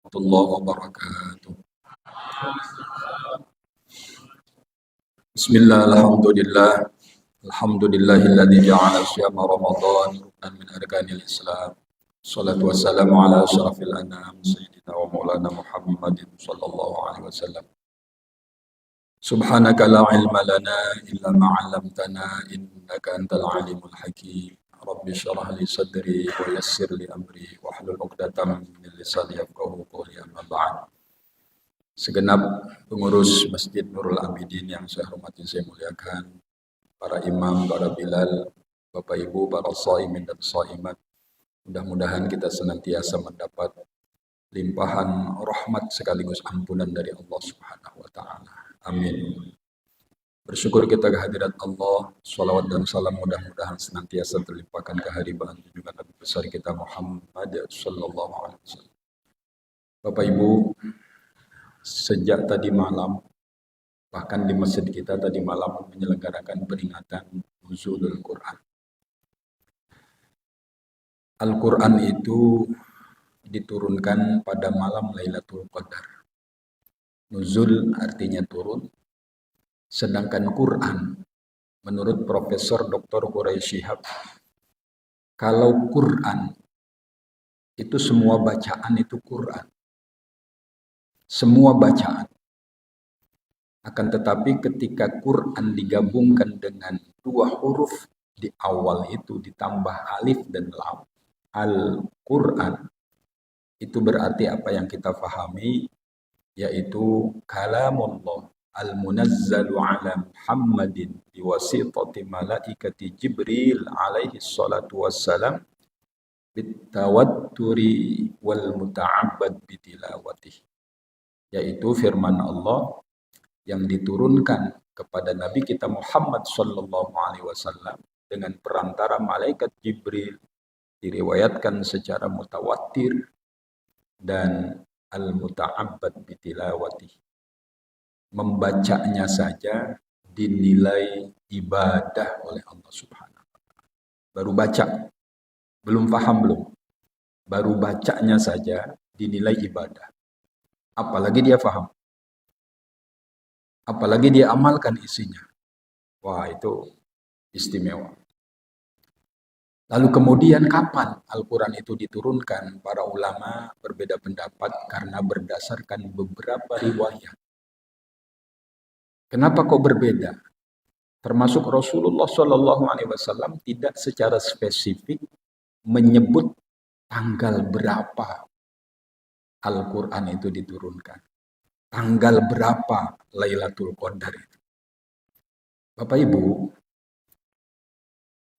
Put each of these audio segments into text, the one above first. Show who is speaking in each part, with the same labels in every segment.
Speaker 1: warahmatullahi wabarakatuh. Bismillah, alhamdulillah. Alhamdulillahilladzi ja'ala siyama Ramadan ruknan min arkanil Islam. Salatu wassalamu ala asyrafil anam sayyidina wa maulana Muhammadin sallallahu alaihi wasallam. Subhanaka la ilma lana illa ma 'allamtana innaka antal alimul hakim. Rabbi shrah li sadri wa yassir li amri wahlul 'uqdatam min lisani yafqahu qawli amma ba'd. Segenap pengurus Masjid Nurul Abidin yang saya hormati, saya muliakan, para imam, para bilal, Bapak Ibu, para shaimin dan shaimat, mudah-mudahan kita senantiasa mendapat limpahan rahmat sekaligus ampunan dari Allah Subhanahu wa taala. Amin. Bersyukur kita kehadirat Allah, salawat dan salam mudah-mudahan senantiasa terlimpahkan kehadiran juga Nabi besar kita Muhammad sallallahu alaihi wasallam. Bapak Ibu, sejak tadi malam, bahkan di masjid kita tadi malam menyelenggarakan peringatan nuzulul Quran. Al-Quran itu diturunkan pada malam Lailatul Qadar. Nuzul artinya turun, sedangkan Quran menurut Profesor Dr. Quraisy Shihab, kalau Quran itu semua bacaan itu Quran. Semua bacaan. Akan tetapi ketika Quran digabungkan dengan dua huruf di awal itu ditambah alif dan lam, Al-Quran, itu berarti apa yang kita fahami, yaitu kalamullah al-munazzalu ala Muhammadin biwasitati malaikati Jibril alaihi salatu wassalam bitawatturi wal muta'abbad bitilawatih, yaitu firman Allah yang diturunkan kepada Nabi kita Muhammad sallallahu alaihi wasallam dengan perantara malaikat Jibril, diriwayatkan secara mutawatir, dan al-muta'abbad bitilawati, membacanya saja dinilai ibadah oleh Allah Subhanahu wa taala. Baru baca, belum paham belum. Baru bacanya saja dinilai ibadah. Apalagi dia paham. Apalagi dia amalkan isinya. Wah, itu istimewa. Lalu kemudian kapan Al-Quran itu diturunkan? Para ulama berbeda pendapat karena berdasarkan beberapa riwayat. Kenapa kok berbeda? Termasuk Rasulullah SAW tidak secara spesifik menyebut tanggal berapa Al-Quran itu diturunkan. Tanggal berapa Lailatul Qadar itu. Bapak Ibu,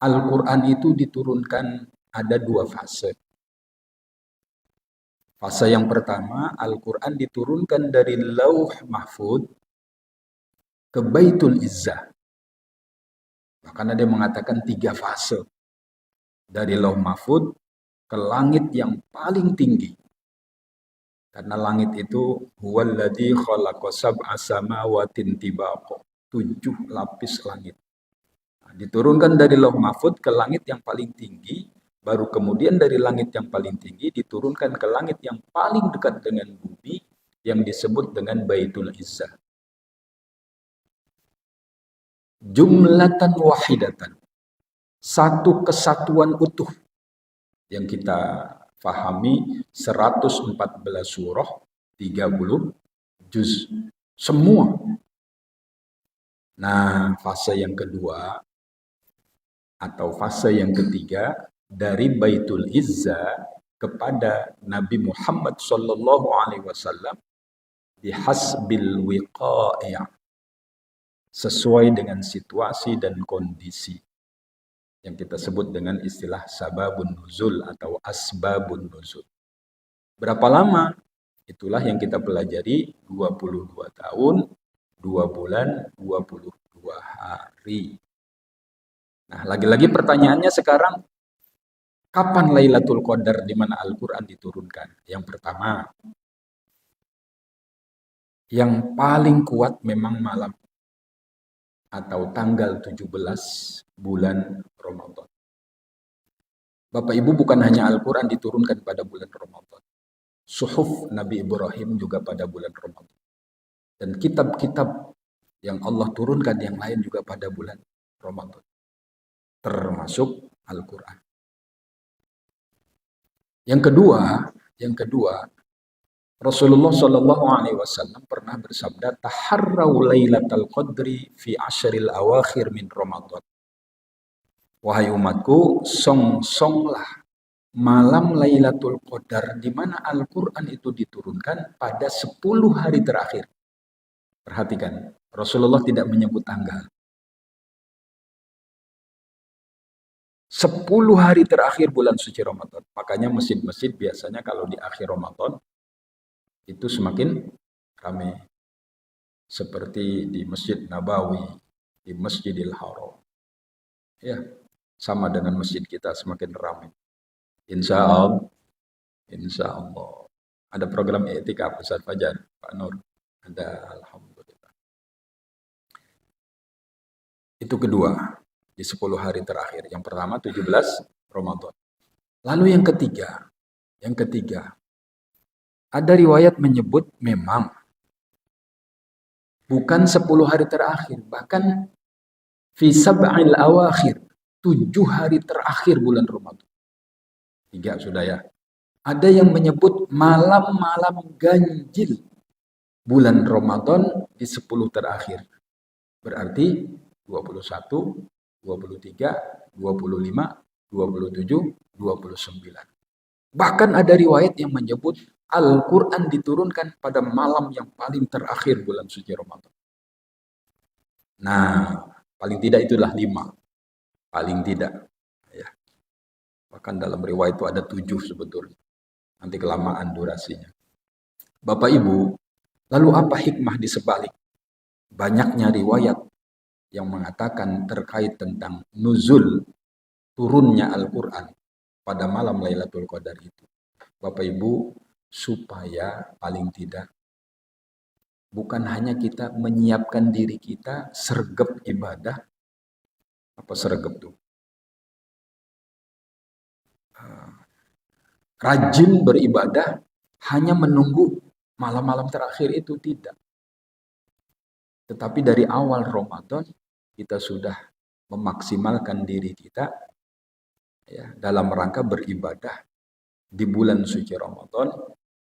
Speaker 1: Al-Quran itu diturunkan ada dua fase. Fase yang pertama, Al-Quran diturunkan dari Lauh Mahfud ke Baitul Izzah. Bahkan ada yang mengatakan 3 fase. Dari Lauh Mahfud ke langit yang paling tinggi. Karena langit itu huwallazi khalaqa sab'a samawatin tibaqa, 7 lapis langit. Nah, diturunkan dari Lauh Mahfud ke langit yang paling tinggi, baru kemudian dari langit yang paling tinggi diturunkan ke langit yang paling dekat dengan bumi yang disebut dengan Baitul Izzah. Jumlatan wahidatan, satu kesatuan utuh yang kita fahami 114 surah, 30 juz, semua. Nah, fase yang kedua atau fase yang ketiga dari Baitul Izzah kepada Nabi Muhammad sallallahu alaihi wasallam bihasbil wiqa'i', sesuai dengan situasi dan kondisi yang kita sebut dengan istilah sababun nuzul atau asbabun nuzul. Berapa lama? Itulah yang kita pelajari, 22 tahun, 2 bulan, 22 hari. Nah, lagi-lagi pertanyaannya sekarang, kapan Lailatul Qadar di mana Al-Quran diturunkan? Yang pertama, yang paling kuat memang malam atau tanggal 17 bulan Ramadan. Bapak Ibu, bukan hanya Al-Quran diturunkan pada bulan Ramadan. Suhuf Nabi Ibrahim juga pada bulan Ramadan. Dan kitab-kitab yang Allah turunkan yang lain juga pada bulan Ramadan. Termasuk Al-Quran. Yang kedua, Rasulullah Shallallahu Alaihi Wasallam pernah bersabda, "Taharrau lailatal qadri fi ashril awakhir min Ramadan." Wahai umatku, song-songlah malam Lailatul Qadar di mana Al-Quran itu diturunkan pada 10 hari terakhir. Perhatikan, Rasulullah tidak menyebut tanggal. 10 hari terakhir bulan suci Ramadan. Makanya masjid-masjid biasanya kalau di akhir Ramadan itu semakin ramai. Seperti di Masjid Nabawi, di Masjidil Haram. Ya, sama dengan masjid kita semakin ramai. Insya Allah. Ada program i'tikaf Ustaz Fajar, Pak Nur. Ada, alhamdulillah. Itu kedua, di 10 hari terakhir. Yang pertama 17 Ramadan. Lalu yang ketiga, ada riwayat menyebut memang bukan 10 hari terakhir, bahkan fi sab'il awakhir, 7 hari terakhir bulan Ramadan. 3 sudah ya. Ada yang menyebut malam-malam ganjil bulan Ramadan di 10 terakhir. Berarti 21, 23, 25, 27, 29. Bahkan ada riwayat yang menyebut Al-Quran diturunkan pada malam yang paling terakhir bulan suci Ramadan. Nah, paling tidak itulah 5. Paling tidak. Ya. Bahkan dalam riwayat itu ada 7 sebetulnya. Nanti kelamaan durasinya. Bapak Ibu, lalu apa hikmah di sebalik banyaknya riwayat yang mengatakan terkait tentang nuzul turunnya Al-Quran pada malam Lailatul Qadar itu? Bapak Ibu, supaya paling tidak bukan hanya kita menyiapkan diri kita sergap ibadah. Apa sergap tuh? Rajin beribadah hanya menunggu malam-malam terakhir itu, tidak. Tetapi dari awal Ramadan kita sudah memaksimalkan diri kita ya, dalam rangka beribadah di bulan suci Ramadan,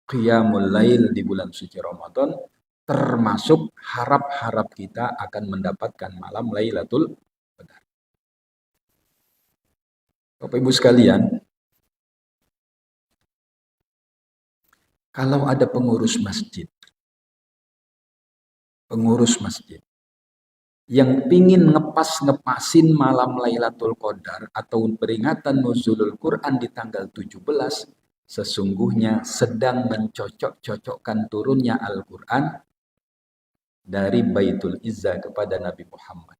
Speaker 1: qiyamul lail di bulan suci Ramadan, termasuk harap-harap kita akan mendapatkan malam Lailatul Qadar. Bapak Ibu sekalian, kalau ada pengurus masjid yang pingin ngepasin malam Lailatul Qadar atau peringatan nuzulul Quran di tanggal 17, sesungguhnya sedang mencocok-cocokkan turunnya Al-Quran dari Baitul Izzah kepada Nabi Muhammad.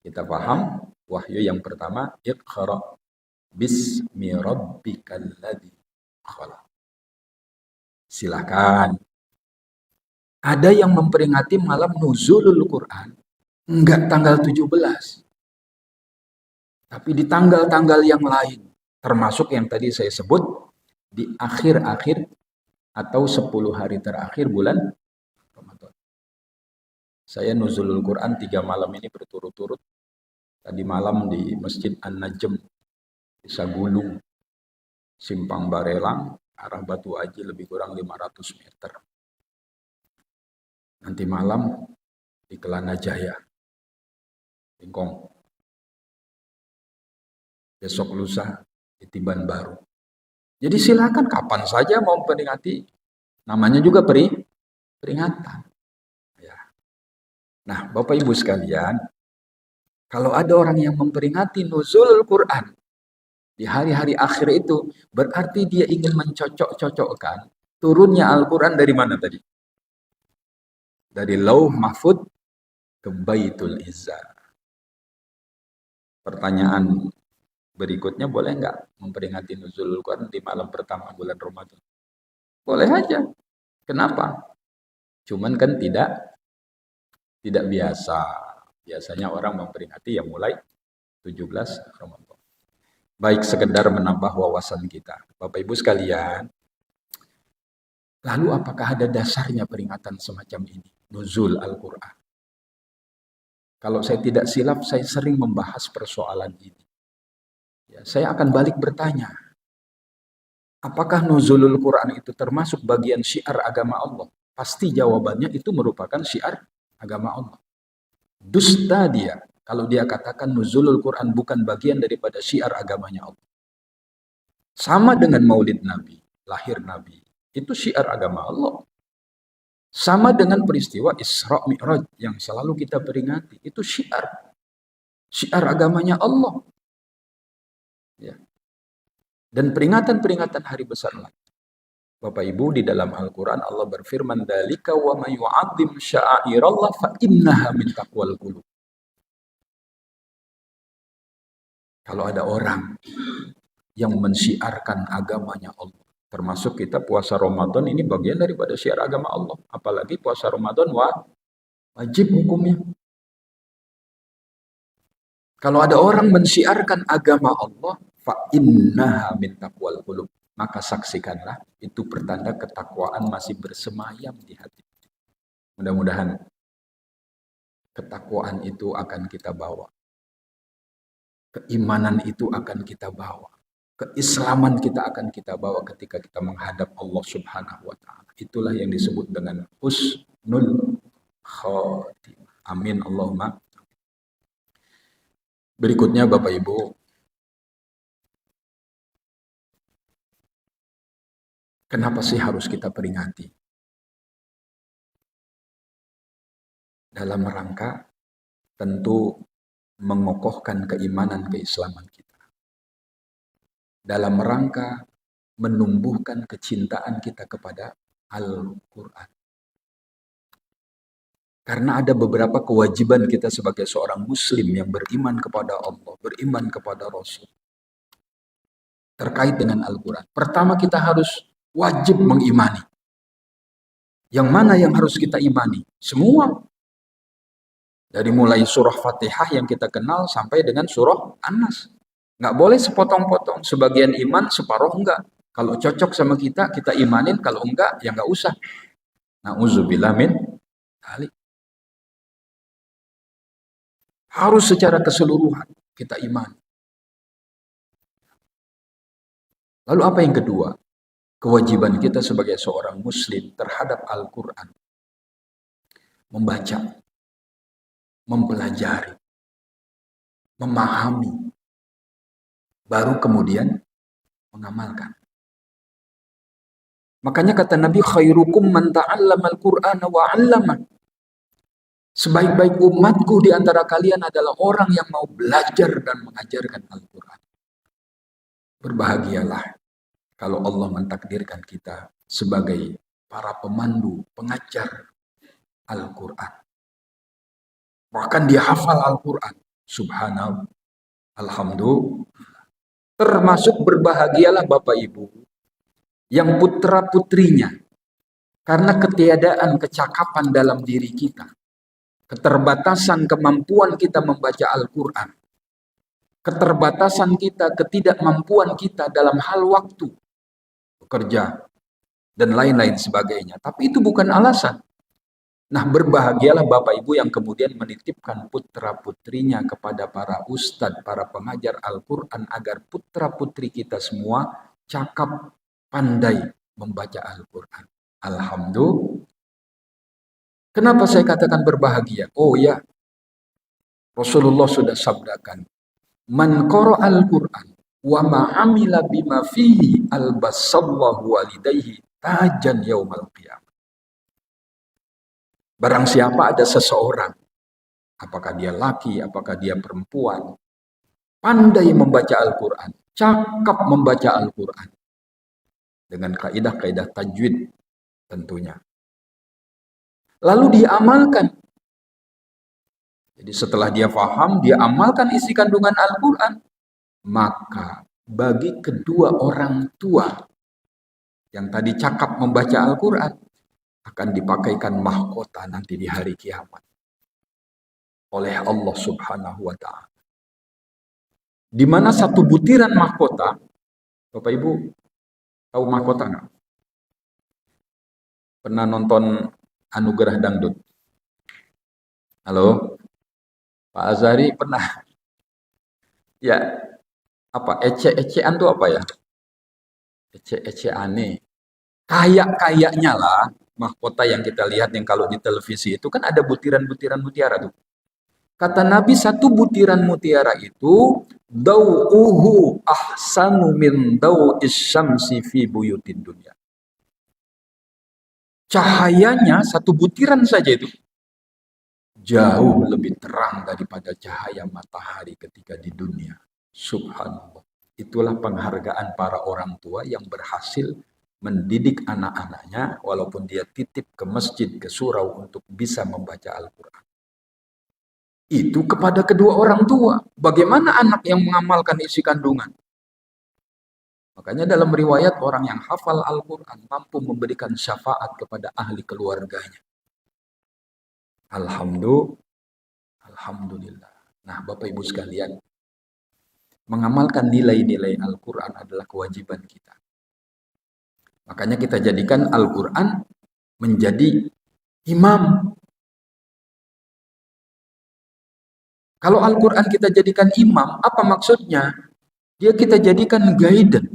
Speaker 1: Kita paham wahyu yang pertama, Iqra bismi rabbikal ladzi khalaq. Silakan. Ada yang memperingati malam nuzulul Quran enggak tanggal 17. Tapi di tanggal-tanggal yang lain, termasuk yang tadi saya sebut di akhir-akhir atau 10 hari terakhir bulan Ramadan. Saya nuzulul Quran 3 malam ini berturut-turut. Tadi malam di Masjid An-Najm, Desa Gulung, Simpang Barelang, arah Batu Aji lebih kurang 500 meter. Nanti malam di Kelana Jaya, Tingkong. Besok lusa di Tiban Baru. Jadi silakan kapan saja mau memperingati, namanya juga peringatan. Ya. Nah, Bapak Ibu sekalian, kalau ada orang yang memperingati nuzul Quran di hari-hari akhir itu, berarti dia ingin mencocok-cocokkan turunnya Al-Quran dari mana tadi? Dari Lauh Mahfud ke Baitul Izzah. Pertanyaan berikutnya, boleh nggak memperingati nuzulul Quran di malam pertama bulan Ramadan? Boleh aja. Kenapa? Cuman kan tidak biasa. Biasanya orang memperingati yang mulai 17 Ramadan. Baik, sekedar menambah wawasan kita. Bapak Ibu sekalian, Lalu apakah ada dasarnya peringatan semacam ini? Nuzul Al-Quran. Kalau saya tidak silap, saya sering membahas persoalan ini. Ya, saya akan balik bertanya, apakah nuzulul Quran itu termasuk bagian syiar agama Allah? Pasti jawabannya itu merupakan syiar agama Allah. Dusta dia kalau dia katakan nuzulul Quran bukan bagian daripada syiar agamanya Allah. Sama dengan maulid Nabi, lahir Nabi. Itu syiar agama Allah. Sama dengan peristiwa Isra Mi'raj yang selalu kita peringati. Itu syiar. Syiar agamanya Allah. Ya. Dan peringatan-peringatan hari besar lain. Bapak Ibu, di dalam Al-Quran Allah berfirman, "Dzalika wa may yu'azzim sya'airallah fa innaha min taqwal qulub." Kalau ada orang yang mensyiarkan agamanya Allah, termasuk kita puasa Ramadan, ini bagian daripada syiar agama Allah. Apalagi puasa Ramadan wajib hukumnya. Kalau ada orang mensyiarkan agama Allah, fa innaha min taqwal qulub, maka saksikanlah itu pertanda ketakwaan masih bersemayam di hati. Mudah-mudahan ketakwaan itu akan kita bawa. Keimanan itu akan kita bawa. Keislaman kita akan kita bawa ketika kita menghadap Allah Subhanahu wa taala. Itulah yang disebut dengan husnul khatimah. Amin Allahumma. Berikutnya Bapak Ibu, kenapa sih harus kita peringati? Dalam rangka tentu mengokohkan keimanan keislaman kita. Dalam rangka menumbuhkan kecintaan kita kepada Al-Quran. Karena ada beberapa kewajiban kita sebagai seorang muslim yang beriman kepada Allah, beriman kepada Rasul. Terkait dengan Al-Quran. Pertama kita harus wajib mengimani. Yang mana yang harus kita imani? Semua. Dari mulai surah Fatihah yang kita kenal sampai dengan surah An-Nas. Nggak boleh sepotong-potong. Sebagian iman, separuh enggak. Kalau cocok sama kita, kita imanin. Kalau enggak, ya enggak usah. Na'udzubillah min dzalik. Harus secara keseluruhan kita imani. Lalu apa yang kedua? Kewajiban kita sebagai seorang muslim terhadap Al-Quran. Membaca, mempelajari, memahami, baru kemudian mengamalkan. Makanya kata Nabi, khairukum man ta'allama al-Qur'ana wa 'allama. Sebaik-baik umatku di antara kalian adalah orang yang mau belajar dan mengajarkan Al-Quran. Berbahagialah kalau Allah mentakdirkan kita sebagai para pemandu, pengajar Al-Quran. Bahkan dia hafal Al-Quran. Subhanallah. Alhamdulillah. Termasuk berbahagialah Bapak Ibu yang putra-putrinya, karena ketiadaan kecakapan dalam diri kita, keterbatasan kemampuan kita membaca Al-Quran, keterbatasan kita, ketidakmampuan kita dalam hal waktu, bekerja, dan lain-lain sebagainya. Tapi itu bukan alasan. Nah, berbahagialah Bapak Ibu yang kemudian menitipkan putra-putrinya kepada para ustadz, para pengajar Al-Quran, agar putra-putri kita semua cakap, pandai membaca Al-Quran. Alhamdulillah. Kenapa saya katakan berbahagia? Oh ya, Rasulullah sudah sabdakan, man qara al-Qur'an wa ma amila bima fihi albasallahu walidayhi tajan yaumal qiyamah. Barang siapa ada seseorang, apakah dia laki, apakah dia perempuan, pandai membaca Al-Quran, cakap membaca Al-Quran, dengan kaidah-kaidah tajwid tentunya. Lalu dia amalkan. Jadi setelah dia faham, dia amalkan isi kandungan Al-Quran. Maka bagi kedua orang tua yang tadi cakap membaca Al-Quran, akan dipakaikan mahkota nanti di hari kiamat oleh Allah Subhanahu wa ta'ala. Di mana satu butiran mahkota, Bapak Ibu tahu mahkota nggak? Pernah nonton Anugerah Dangdut? Halo, Pak Azari pernah? Ya, apa ece-ecean tuh apa ya? Ece-ece aneh. Kayak-kayaknya lah mahkota yang kita lihat yang kalau di televisi itu kan ada butiran-butiran mutiara tuh. Kata Nabi satu butiran mutiara itu dau'uhu ahsanu min dau'is syamsi fi buyutid dunya. Cahayanya satu butiran saja itu jauh lebih terang daripada cahaya matahari ketika di dunia. Subhanallah. Itulah penghargaan para orang tua yang berhasil mendidik anak-anaknya walaupun dia titip ke masjid, ke surau untuk bisa membaca Al-Quran. Itu kepada kedua orang tua. Bagaimana anak yang mengamalkan isi kandungan? Makanya dalam riwayat orang yang hafal Al-Quran mampu memberikan syafaat kepada ahli keluarganya. Alhamdulillah. Nah, Bapak Ibu sekalian, mengamalkan nilai-nilai Al-Quran adalah kewajiban kita. Makanya kita jadikan Al-Quran menjadi imam. Kalau Al-Quran kita jadikan imam, apa maksudnya? Dia kita jadikan guidance,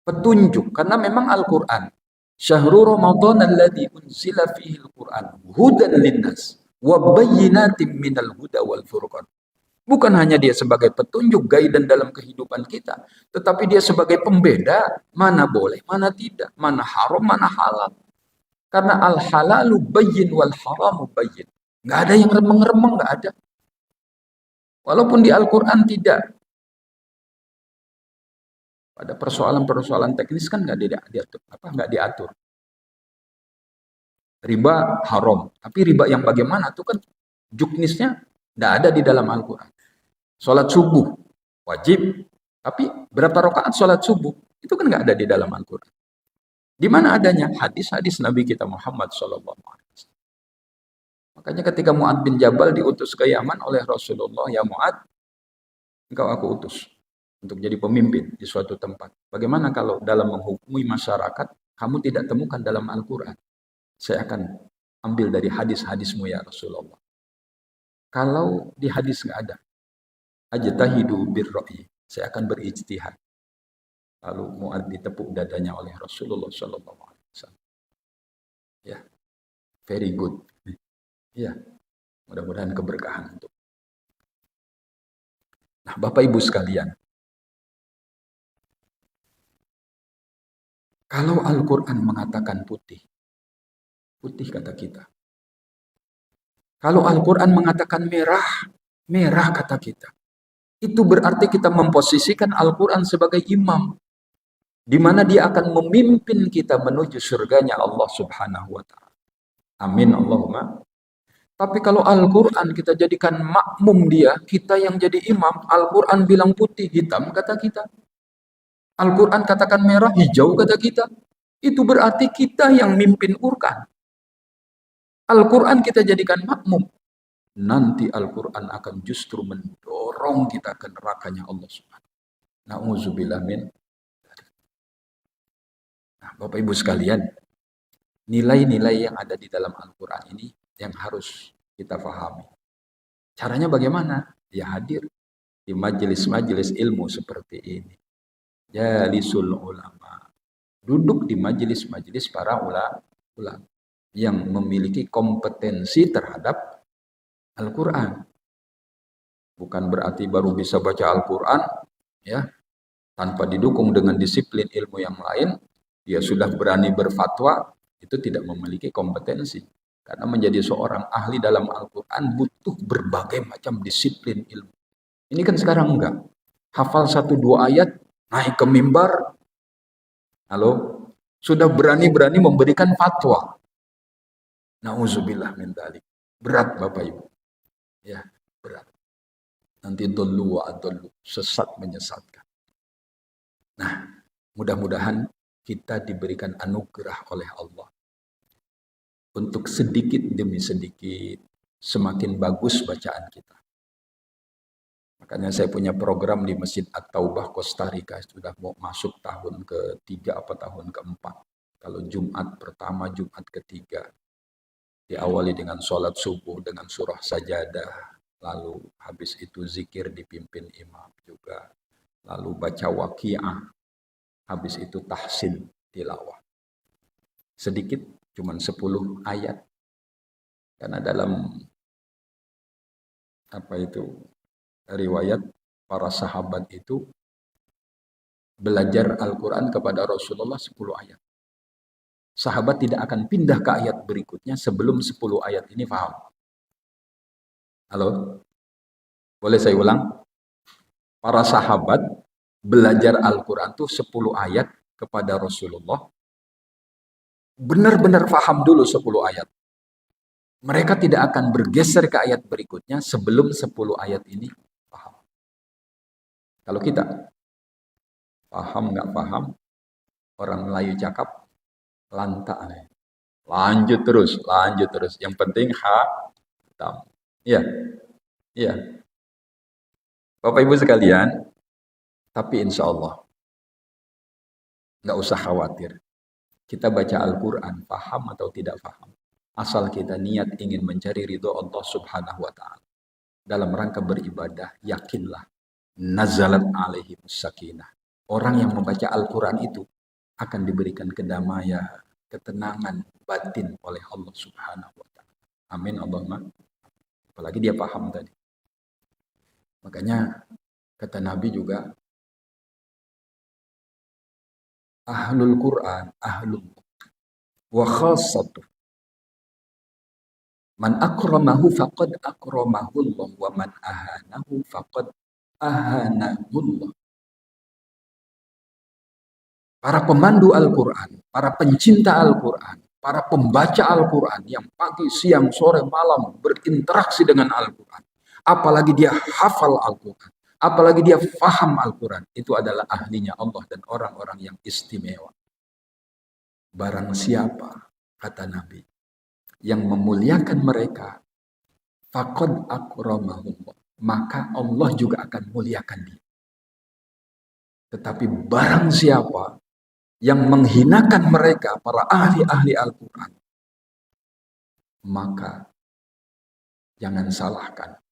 Speaker 1: petunjuk. Karena memang Al-Quran, Syahrul Ramadan alladzi unzila fihi Al-Quran, hudan linnas, wa bayyinatin minal huda wal furqan. Bukan hanya dia sebagai petunjuk guidance dalam kehidupan kita, tetapi dia sebagai pembeda mana boleh, mana tidak, mana haram, mana halal. Karena al-halalu bayyin wal haramu bayyin. Nggak ada yang remeng-remeng, nggak ada. Walaupun di Al-Quran tidak. Pada persoalan-persoalan teknis kan nggak diatur, nggak diatur. Riba haram, tapi riba yang bagaimana itu kan juknisnya nggak ada di dalam Al-Quran. Sholat subuh wajib, tapi berapa rakaat sholat subuh itu kan nggak ada di dalam Al-Quran. Di mana adanya? Hadis-hadis Nabi kita Muhammad SAW. Makanya ketika Mu'ad bin Jabal diutus ke Yaman oleh Rasulullah, ya Mu'ad, engkau aku utus untuk jadi pemimpin di suatu tempat. Bagaimana kalau dalam menghukumi masyarakat kamu tidak temukan dalam Al-Quran? Saya akan ambil dari hadis-hadismu ya Rasulullah. Kalau di hadis nggak ada, ajtahidu birra'i, saya akan berijtihad. Lalu Mu'ad ditepuk dadanya oleh Rasulullah SAW. Ya, very good. Ya, mudah-mudahan keberkahan untuk. Nah, Bapak Ibu sekalian, kalau Al-Quran mengatakan putih, putih kata kita. Kalau Al-Quran mengatakan merah, merah kata kita. Itu berarti kita memposisikan Al-Quran sebagai imam, di mana dia akan memimpin kita menuju surganya Allah Subhanahu wa Ta'ala. Amin Allahumma. Tapi kalau Al-Quran kita jadikan makmum dia, kita yang jadi imam, Al-Quran bilang putih, hitam kata kita. Al-Quran katakan merah, hijau kata kita. Itu berarti kita yang mimpin Quran. Al-Quran kita jadikan makmum. Nanti Al-Quran akan justru mendorong kita ke nerakanya Allah Subhanahu. Na'udzubillah min. Nah, Bapak Ibu sekalian, nilai-nilai yang ada di dalam Al-Quran ini yang harus kita pahami. Caranya bagaimana? Ya hadir di majelis-majelis ilmu seperti ini. Jalisul ulama. Duduk di majelis-majelis para ulama yang memiliki kompetensi terhadap Al-Quran. Bukan berarti baru bisa baca Al-Quran ya tanpa didukung dengan disiplin ilmu yang lain, dia sudah berani berfatwa, itu tidak memiliki kompetensi. Karena menjadi seorang ahli dalam Al-Quran butuh berbagai macam disiplin ilmu. Ini kan sekarang enggak. Hafal 1-2 ayat, naik ke mimbar, halo, sudah berani-berani memberikan fatwa. Nauzubillah min dzalik. Berat Bapak Ibu. Ya, berat. Nanti dulu wa adullu, sesat menyesatkan. Nah, mudah-mudahan kita diberikan anugerah oleh Allah untuk sedikit demi sedikit semakin bagus bacaan kita. Makanya saya punya program di Masjid At-Taubah Costa Rica, sudah mau masuk tahun ke-3 apa tahun ke-4. Kalau Jumat pertama, Jumat ketiga, diawali dengan sholat subuh dengan surah sajadah, lalu habis itu zikir dipimpin imam juga, lalu baca waqiah, habis itu tahsin tilawah. Sedikit, cuman 10 ayat. Karena dalam riwayat para sahabat itu belajar Al-Quran kepada Rasulullah 10 ayat. Sahabat tidak akan pindah ke ayat berikutnya sebelum 10 ayat ini paham. Halo? Boleh saya ulang? Para sahabat belajar Al-Quran itu 10 ayat kepada Rasulullah. Benar-benar paham dulu 10 ayat. Mereka tidak akan bergeser ke ayat berikutnya sebelum 10 ayat ini paham. Kalau kita paham nggak paham, orang Melayu cakap lantak. Lanjut terus. Yang penting hatam. Iya. Bapak Ibu sekalian, tapi insya Allah nggak usah khawatir. Kita baca Al-Quran, paham atau tidak paham. Asal kita niat ingin mencari ridho Allah Subhanahu wa Ta'ala. Dalam rangka beribadah, yakinlah. Nazalat alaihi sakinah. Orang yang membaca Al-Quran itu akan diberikan kedamaian, ketenangan batin oleh Allah Subhanahu wa Ta'ala. Amin Allahumma. Apalagi dia paham tadi. Makanya kata Nabi juga, ahlul Quran, ahlul wa khassatuh. Man akramahu faqad akramahullah wa man ahanahu faqad ahanahullah. Para pemandu Al-Quran, para pencinta Al-Quran, para pembaca Al-Quran yang pagi, siang, sore, malam berinteraksi dengan Al-Quran. Apalagi dia hafal Al-Quran, apalagi dia faham Al-Quran, itu adalah ahlinya Allah dan orang-orang yang istimewa. Barang siapa, kata Nabi, yang memuliakan mereka, faqad akramahullah, maka Allah juga akan muliakan dia. Tetapi barang siapa yang menghinakan mereka, para ahli-ahli Al-Quran, maka jangan salahkan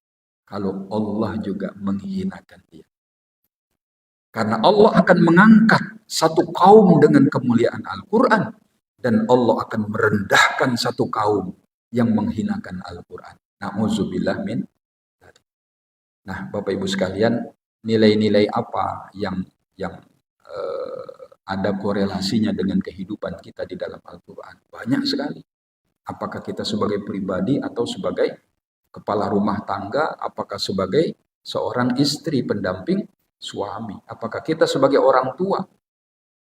Speaker 1: kalau Allah juga menghinakan dia. Karena Allah akan mengangkat satu kaum dengan kemuliaan Al-Quran, dan Allah akan merendahkan satu kaum yang menghinakan Al-Quran. Na'udzubillah min. Nah, Bapak Ibu sekalian, nilai-nilai apa yang ada korelasinya dengan kehidupan kita di dalam Al-Quran? Banyak sekali. Apakah kita sebagai pribadi atau sebagai kepala rumah tangga? Apakah sebagai seorang istri pendamping suami? Apakah kita sebagai orang tua?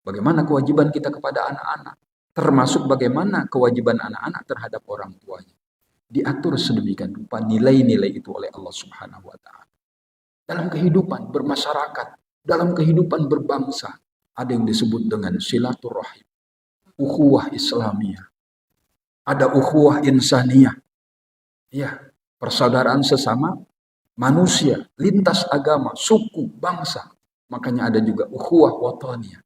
Speaker 1: Bagaimana kewajiban kita kepada anak-anak? Termasuk bagaimana kewajiban anak-anak terhadap orang tuanya. Diatur sedemikian rupa nilai-nilai itu oleh Allah Subhanahu wa Ta'ala. Dalam kehidupan bermasyarakat, dalam kehidupan berbangsa, ada yang disebut dengan silaturahim, ukhuwah Islamiyah, ada ukhuwah insaniyah, ya, persaudaraan sesama manusia, lintas agama, suku, bangsa. Makanya ada juga ukhuwah wataniyah.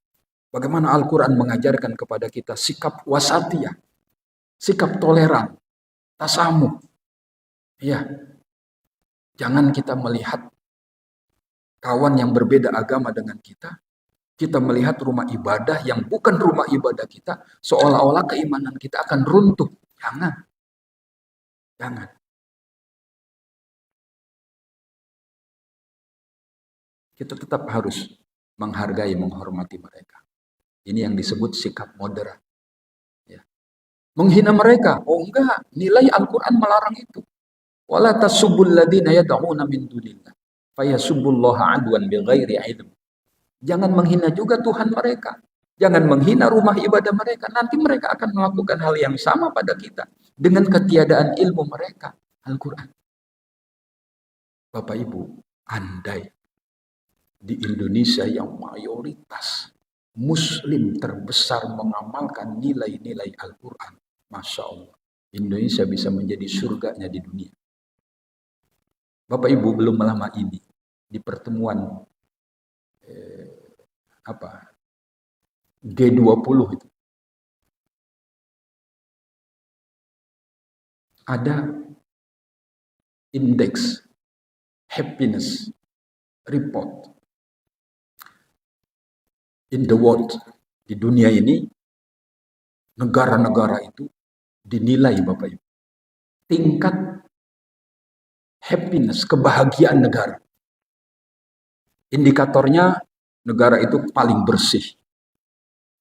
Speaker 1: Bagaimana Al-Quran mengajarkan kepada kita sikap wasatiyah, sikap toleran, tasamuh. Ya, jangan kita melihat kawan yang berbeda agama dengan kita melihat rumah ibadah yang bukan rumah ibadah kita, seolah-olah keimanan kita akan runtuh. Jangan. Kita tetap harus menghargai, menghormati mereka. Ini yang disebut sikap moderat. Ya. Menghina mereka, oh enggak, nilai Al-Quran melarang itu. Wala tasubbul ladina yad'una min dunillah fayasubbullaha adwan bighairi ilm. Jangan menghina juga Tuhan mereka. Jangan menghina rumah ibadah mereka. Nanti mereka akan melakukan hal yang sama pada kita dengan ketiadaan ilmu mereka. Al-Quran. Bapak Ibu, andai di Indonesia yang mayoritas Muslim terbesar mengamalkan nilai-nilai Al-Quran, Masya Allah, Indonesia bisa menjadi surganya di dunia. Bapak Ibu, belum lama ini di pertemuan G20 itu, ada indeks happiness report in the world. Di dunia ini, negara-negara itu dinilai Bapak Ibu. Tingkat happiness, kebahagiaan negara. Indikatornya negara itu paling bersih.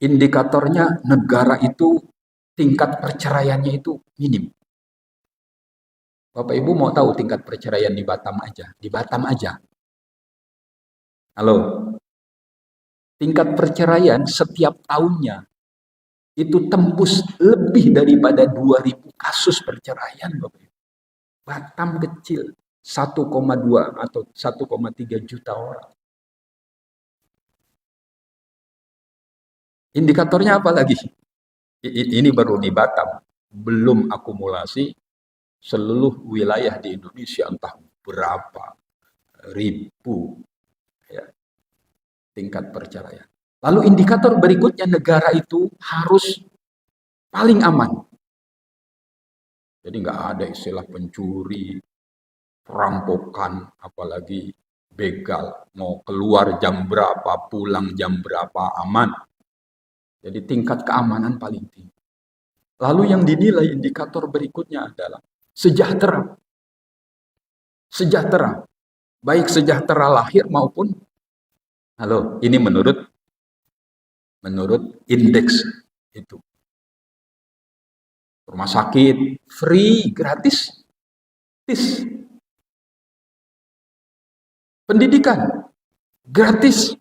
Speaker 1: Indikatornya negara itu tingkat perceraiannya itu minim. Bapak Ibu mau tahu tingkat perceraian di Batam aja? Di Batam aja. Halo? Tingkat perceraian setiap tahunnya itu tembus lebih daripada 2.000 kasus perceraian Bapak Ibu. Batam kecil, 1,2 atau 1,3 juta orang. Indikatornya apa lagi? Ini baru di Batam, belum akumulasi seluruh wilayah di Indonesia, entah berapa ribu ya, tingkat perceraian. Lalu indikator berikutnya, negara itu harus paling aman. Jadi nggak ada istilah pencuri, perampokan, apalagi begal. Mau keluar jam berapa, pulang jam berapa, aman. Jadi tingkat keamanan paling tinggi. Lalu yang dinilai indikator berikutnya adalah sejahtera. Sejahtera. Baik sejahtera lahir maupun, halo, ini menurut indeks itu. Rumah sakit free, gratis. Pendidikan gratis.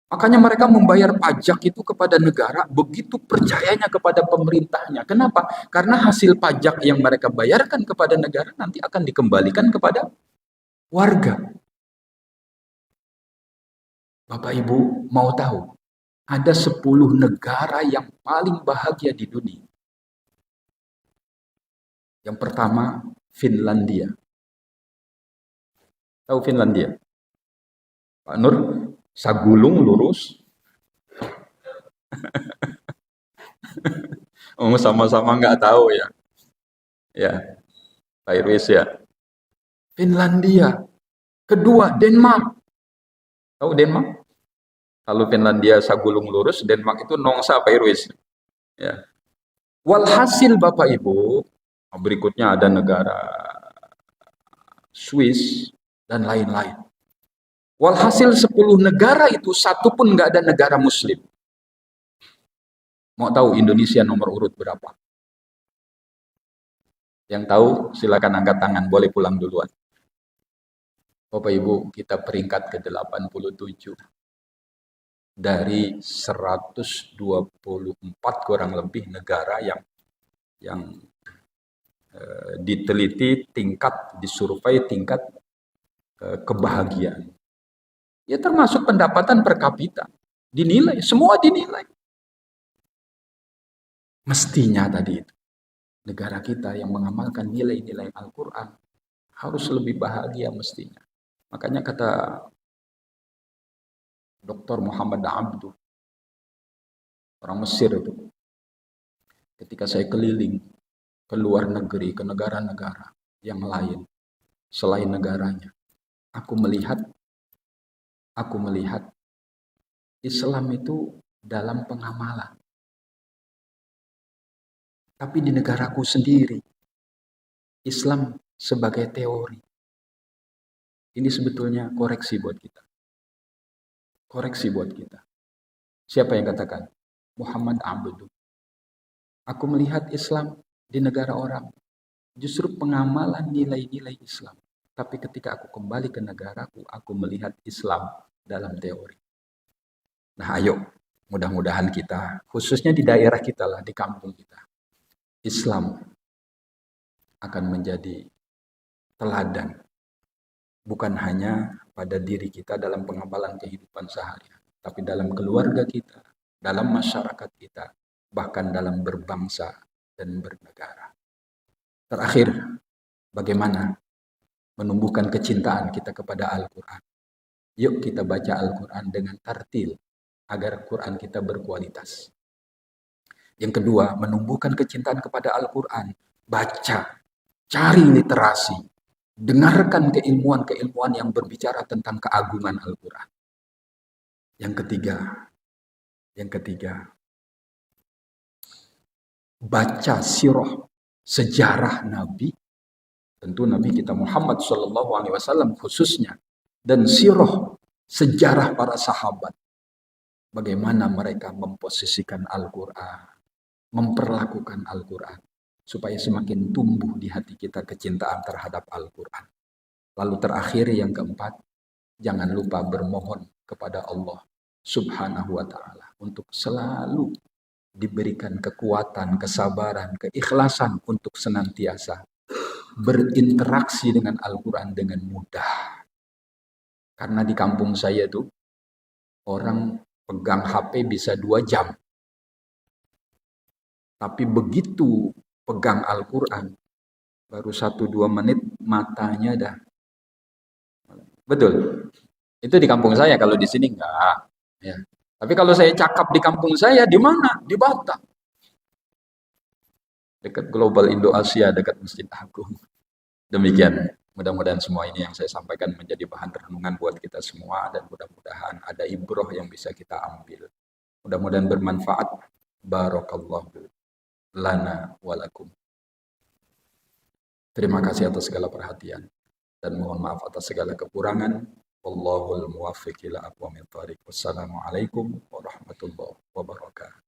Speaker 1: Makanya mereka membayar pajak itu kepada negara, begitu percayanya kepada pemerintahnya. Kenapa? Karena hasil pajak yang mereka bayarkan kepada negara nanti akan dikembalikan kepada warga. Bapak Ibu mau tahu, ada 10 negara yang paling bahagia di dunia. Yang pertama, Finlandia. Tahu Finlandia? Pak Nur, sagulung lurus. Oh, sama-sama nggak tahu ya. Ya, Pak Irwis ya. Finlandia. Kedua, Denmark. Tahu Denmark? Kalau Finlandia sagulung lurus, Denmark itu nongsa Pak Irwis. Ya. Walhasil Bapak Ibu, berikutnya ada negara Swiss dan lain-lain. Walhasil 10 negara itu satu pun nggak ada negara Muslim. Mau tahu Indonesia nomor urut berapa? Yang tahu silakan angkat tangan, boleh pulang duluan. Bapak Ibu, kita peringkat ke-87 dari 124 kurang lebih negara yang diteliti tingkat, disurvei tingkat kebahagiaan. Ya termasuk pendapatan per kapita. Dinilai, semua dinilai. Mestinya tadi itu, negara kita yang mengamalkan nilai-nilai Al-Quran harus lebih bahagia mestinya. Makanya kata Dr. Muhammad Abduh, orang Mesir itu, ketika saya keliling ke luar negeri, ke negara-negara yang lain selain negaranya, aku melihat Islam itu dalam pengamalan. Tapi di negaraku sendiri, Islam sebagai teori. Ini sebetulnya koreksi buat kita. Koreksi buat kita. Siapa yang katakan? Muhammad Abduh. Aku melihat Islam di negara orang. Justru pengamalan nilai-nilai Islam. Tapi ketika aku kembali ke negaraku, aku melihat Islam dalam teori. Nah ayo, mudah-mudahan kita, khususnya di daerah kita lah, di kampung kita, Islam akan menjadi teladan. Bukan hanya pada diri kita dalam pengamalan kehidupan sehari-hari, tapi dalam keluarga kita, dalam masyarakat kita, bahkan dalam berbangsa dan bernegara. Terakhir, bagaimana menumbuhkan kecintaan kita kepada Al-Quran. Yuk kita baca Al-Quran dengan tartil, agar Quran kita berkualitas. Yang kedua, menumbuhkan kecintaan kepada Al-Quran. Baca, cari literasi, dengarkan keilmuan-keilmuan yang berbicara tentang keagungan Al-Quran. Yang ketiga, baca sirah, sejarah Nabi, tentu Nabi kita Muhammad SAW khususnya, dan sirah, sejarah para sahabat. Bagaimana mereka memposisikan Al-Quran, memperlakukan Al-Quran, supaya semakin tumbuh di hati kita kecintaan terhadap Al-Quran. Lalu terakhir yang keempat, jangan lupa bermohon kepada Allah Subhanahu wa Ta'ala untuk selalu diberikan kekuatan, kesabaran, keikhlasan untuk senantiasa berinteraksi dengan Al-Quran dengan mudah. Karena di kampung saya tuh orang pegang HP bisa 2 jam. Tapi begitu pegang Al-Quran, baru 1-2 menit matanya dah. Betul. Itu di kampung saya, kalau di sini enggak. Ya. Tapi kalau saya cakap di kampung saya, di mana? Di Batam. Dekat Global Indo Asia, dekat Masjid Agung. Demikian. Mudah-mudahan semua ini yang saya sampaikan menjadi bahan renungan buat kita semua, dan mudah-mudahan ada ibroh yang bisa kita ambil. Mudah-mudahan bermanfaat. Barakallahu lana walakum. Terima kasih atas segala perhatian, dan mohon maaf atas segala kekurangan. Wallahul muwaffiq ila aqwamit thoriq. Wassalamualaikum warahmatullahi wabarakatuh.